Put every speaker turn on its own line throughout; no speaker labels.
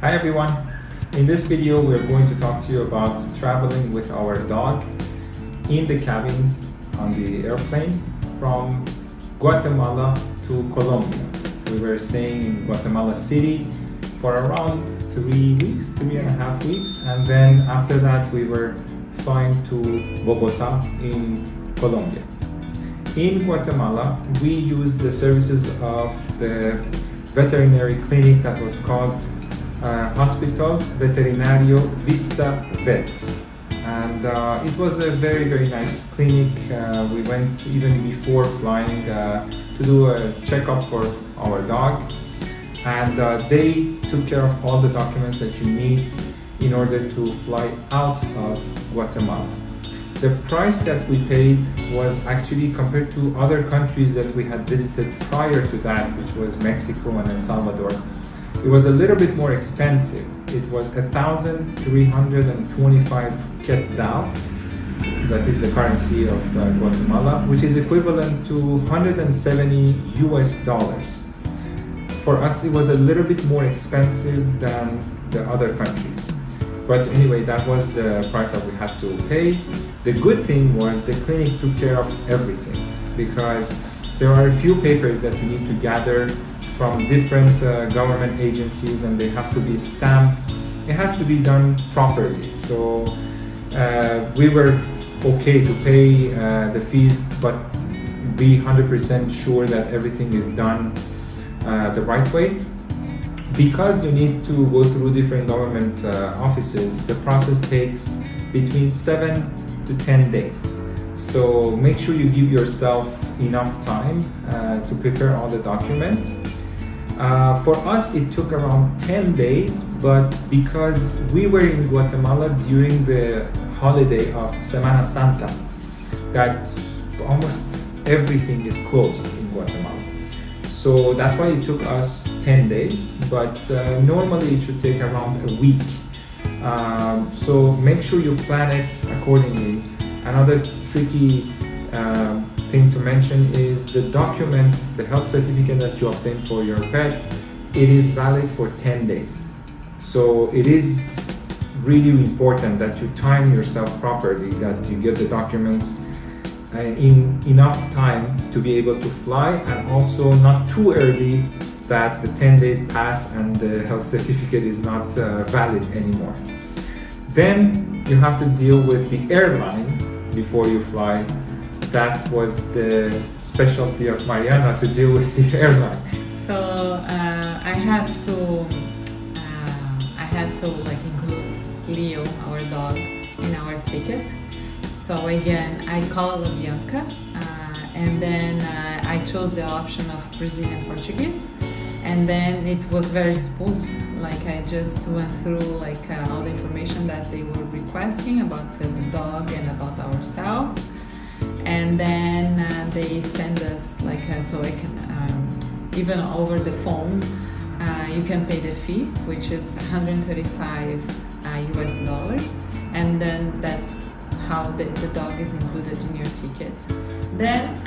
Hi everyone! In this video we're going to talk to you about traveling with our dog in the cabin on the airplane from Guatemala to Colombia. We were staying in Guatemala City for around 3.5 weeks, and then after that we were flying to Bogota in Colombia. In Guatemala we used the services of the veterinary clinic that was called Hospital Veterinario Vista Vet, and it was a very nice clinic. We went even before flying to do a checkup for our dog, and they took care of all the documents that you need in order to fly out of Guatemala. The price that we paid was actually, compared to other countries that we had visited prior to that, which was Mexico and El Salvador, it was a little bit more expensive. It was 1,325 quetzal, that is the currency of Guatemala, which is equivalent to $170 US. For us, it was a little bit more expensive than the other countries. But anyway, that was the price that we had to pay. The good thing was the clinic took care of everything, because there are a few papers that you need to gather from different government agencies, and they have to be stamped. It has to be done properly. So we were okay to pay the fees, but be 100% sure that everything is done the right way. Because you need to go through different government offices, the process takes between 7 to 10 days. So make sure you give yourself enough time to prepare all the documents. For us, it took around 10 days, but because we were in Guatemala during the holiday of Semana Santa, that almost everything is closed in Guatemala. So that's why it took us 10 days, but normally it should take around a week. So make sure you plan it accordingly. Another tricky thing to mention is the document, the health certificate that you obtain for your pet. It is valid for 10 days. So it is really important that you time yourself properly, that you get the documents in enough time to be able to fly, and also not too early that the 10 days pass and the health certificate is not valid anymore. Then you have to deal with the airline before you fly. That was the specialty of Mariana, to deal with the airline.
So I had to like include Leo, our dog, in our ticket. So again, I called Bianca, and then I chose the option of Brazilian Portuguese, and then it was very smooth. Like I just went through like all the information that they were requesting about the dog and about ourselves. And then they send us like so I can even over the phone you can pay the fee, which is 135 US, and then that's how the dog is included in your ticket. Then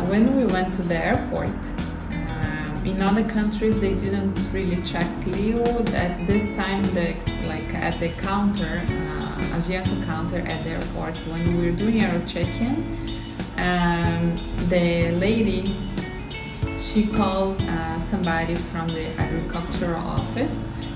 when we went to the airport, in other countries they didn't really check Leo. At this time, like at the counter, Avianca counter at the airport, when we were doing our check-in, the lady, she called somebody from the agricultural office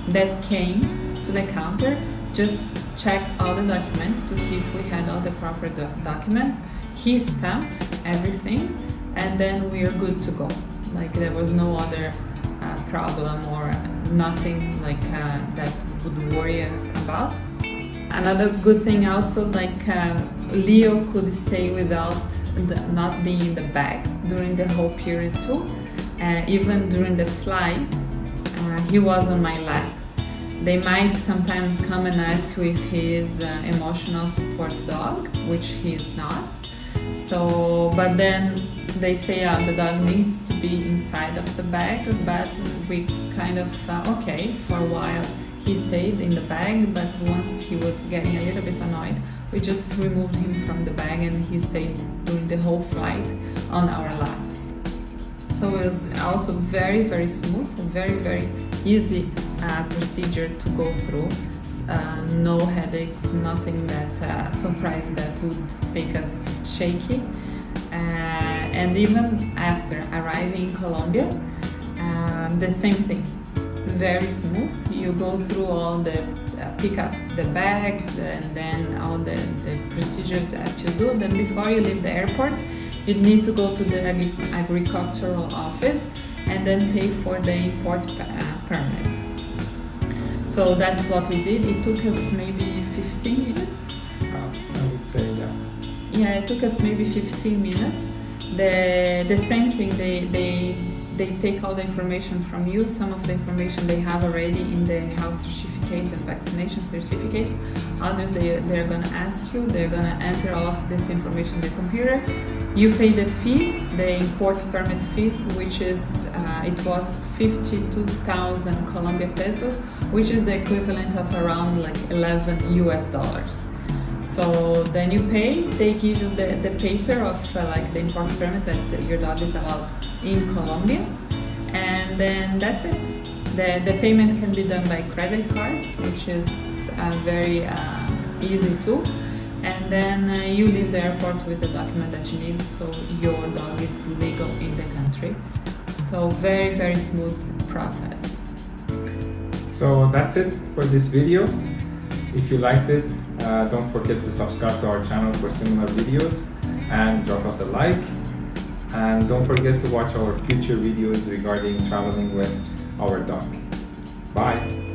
that came to the counter, just check all the documents to see if we had all the proper documents. He stamped everything, and then we are good to go. Like there was no other problem or nothing like that would worry us about. Another good thing also, like Leo could stay without not being in the bag during the whole period too. Even during the flight, he was on my lap. They might sometimes come and ask you if he is an emotional support dog, which he is not. So, but then they say the dog needs to be inside of the bag, but we kind of okay, for a while he stayed in the bag, but once he was getting a little bit annoyed, we just removed him from the bag and he stayed during the whole flight on our laps. So it was also very smooth and very easy procedure to go through. No headaches, nothing that surprise that would make us shaky. And even after arriving in Colombia, the same thing, very smooth. You go through all the pick up the bags and then all the procedure that you do. Then before you leave the airport, you need to go to the agricultural office and then pay for the import permit. So that's what we did. It took us maybe 15 minutes.
I would say, yeah.
Yeah, it took us maybe 15 minutes. The same thing, they take all the information from you. Some of the information they have already in the health certificate and vaccination certificates. Others they're gonna ask you, they're gonna enter all of this information in the computer. You pay the fees, the import permit fees, which is, it was 52,000 Colombian pesos, which is the equivalent of around like $11 US. So then you pay, they give you the paper of like the import permit that your dog is allowed in Colombia, and then that's it. The payment can be done by credit card, which is very easy too, and then you leave the airport with the document that you need, so your dog is legal in the country. So very, very smooth process.
So that's it for this video. If you liked it, don't forget to subscribe to our channel for similar videos and drop us a like. And don't forget to watch our future videos regarding traveling with our dog. Bye!